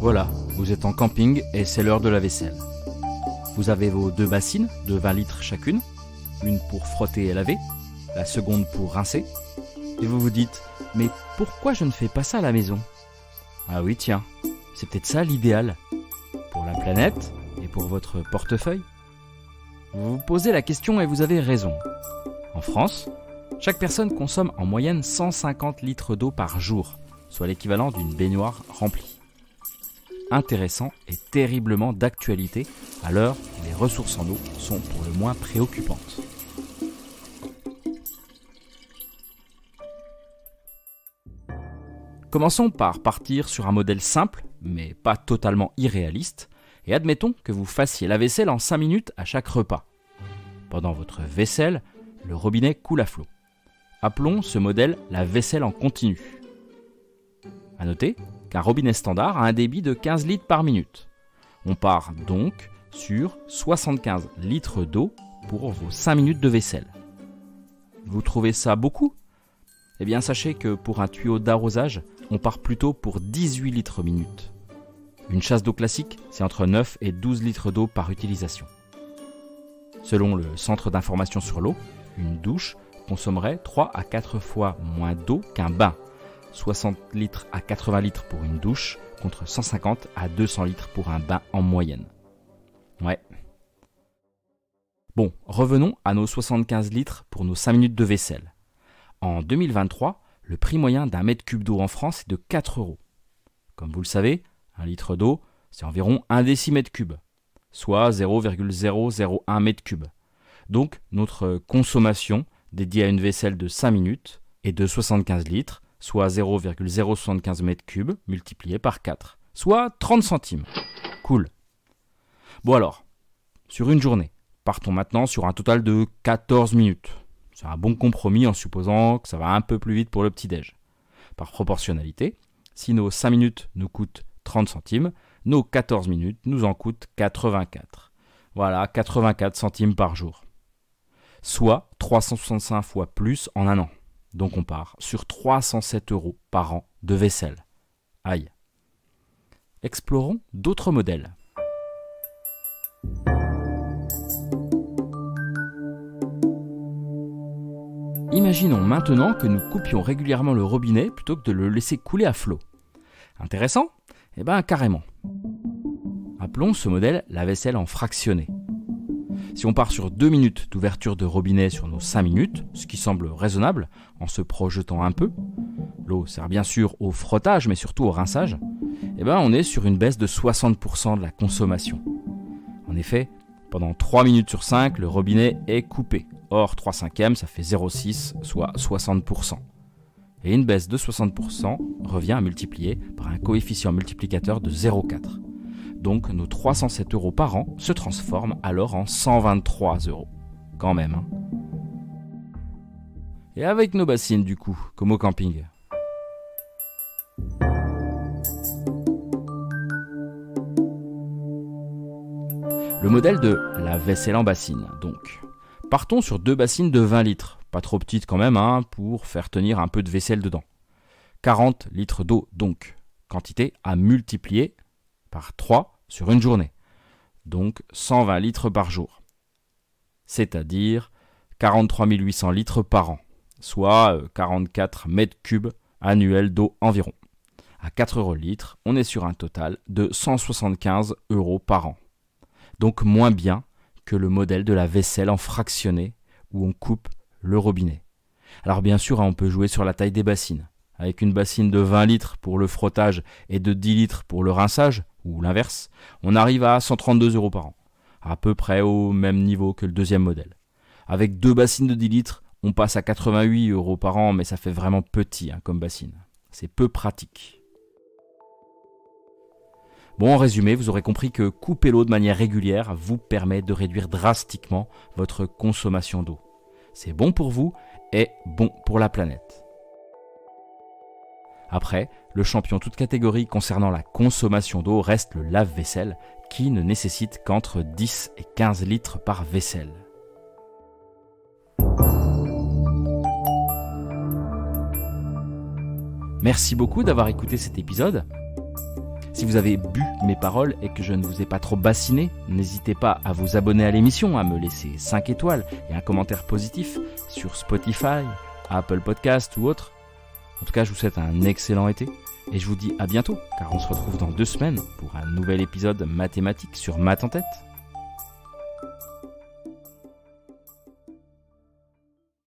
Voilà, vous êtes en camping et c'est l'heure de la vaisselle. Vous avez vos 2 bassines de 20 litres chacune, une pour frotter et laver, la seconde pour rincer. Et vous vous dites, mais pourquoi je ne fais pas ça à la maison? Ah oui tiens, c'est peut-être ça l'idéal, pour la planète et pour votre portefeuille. Vous vous posez la question et vous avez raison. En France, chaque personne consomme en moyenne 150 litres d'eau par jour, soit l'équivalent d'une baignoire remplie. Intéressant et terriblement d'actualité à l'heure où les ressources en eau sont pour le moins préoccupantes. Commençons par partir sur un modèle simple, mais pas totalement irréaliste, et admettons que vous fassiez la vaisselle en 5 minutes à chaque repas. Pendant votre vaisselle, le robinet coule à flot. Appelons ce modèle la vaisselle en continu. À noter qu'un robinet standard a un débit de 15 litres par minute. On part donc sur 75 litres d'eau pour vos 5 minutes de vaisselle. Vous trouvez ça beaucoup ? Eh bien sachez que pour un tuyau d'arrosage, on part plutôt pour 18 litres minute. Une chasse d'eau classique, c'est entre 9 et 12 litres d'eau par utilisation. Selon le Centre d'information sur l'eau, une douche consommerait 3 à 4 fois moins d'eau qu'un bain. 60 litres à 80 litres pour une douche, contre 150 à 200 litres pour un bain en moyenne. Ouais. Bon, revenons à nos 75 litres pour nos 5 minutes de vaisselle. En 2023, le prix moyen d'un mètre cube d'eau en France est de 4 €. Comme vous le savez, un litre d'eau, c'est environ 1 décimètre cube, soit 0,001 mètre cube. Donc, notre consommation dédiée à une vaisselle de 5 minutes est de 75 litres, soit 0,075 mètres cubes multiplié par 4, soit 30 centimes. Cool. Bon alors, sur une journée, partons maintenant sur un total de 14 minutes. C'est un bon compromis en supposant que ça va un peu plus vite pour le petit-déj. Par proportionnalité, si nos 5 minutes nous coûtent 30 centimes, nos 14 minutes nous en coûtent 84. Voilà, 84 centimes par jour. Soit 365 fois plus en un an. Donc on part sur 307 € par an de vaisselle. Aïe. Explorons d'autres modèles. Imaginons maintenant que nous coupions régulièrement le robinet plutôt que de le laisser couler à flot. Intéressant ? Eh bien carrément. Appelons ce modèle la vaisselle en fractionné. Si on part sur 2 minutes d'ouverture de robinet sur nos 5 minutes, ce qui semble raisonnable en se projetant un peu, l'eau sert bien sûr au frottage mais surtout au rinçage, eh bien on est sur une baisse de 60% de la consommation. En effet, pendant 3 minutes sur 5, le robinet est coupé. Or, 3/5, ça fait 0,6, soit 60%. Et une baisse de 60% revient à multiplier par un coefficient multiplicateur de 0,4. Donc, nos 307 € par an se transforment alors en 123 €. Quand même, hein. Et avec nos bassines, du coup, comme au camping. Le modèle de la vaisselle en bassine, donc. Partons sur 2 bassines de 20 litres, pas trop petites quand même, hein, pour faire tenir un peu de vaisselle dedans. 40 litres d'eau donc, quantité à multiplier par 3 sur une journée, donc 120 litres par jour, c'est-à-dire 43 800 litres par an, soit 44 mètres cubes annuels d'eau environ. À 4 € le litre, on est sur un total de 175 € par an, donc moins bien que le modèle de la vaisselle en fractionné où on coupe le robinet. Alors bien sûr, on peut jouer sur la taille des bassines. Avec une bassine de 20 litres pour le frottage et de 10 litres pour le rinçage, ou l'inverse, on arrive à 132 € par an, à peu près au même niveau que le deuxième modèle. Avec 2 bassines de 10 litres, on passe à 88 € par an, mais ça fait vraiment petit comme bassine. C'est peu pratique. Bon, en résumé, vous aurez compris que couper l'eau de manière régulière vous permet de réduire drastiquement votre consommation d'eau. C'est bon pour vous et bon pour la planète. Après, le champion toute catégorie concernant la consommation d'eau reste le lave-vaisselle qui ne nécessite qu'entre 10 et 15 litres par vaisselle. Merci beaucoup d'avoir écouté cet épisode. Si vous avez bu mes paroles et que je ne vous ai pas trop bassiné, n'hésitez pas à vous abonner à l'émission, à me laisser 5 étoiles et un commentaire positif sur Spotify, Apple Podcast ou autre. En tout cas, je vous souhaite un excellent été et je vous dis à bientôt, car on se retrouve dans 2 semaines pour un nouvel épisode mathématique sur Math en tête.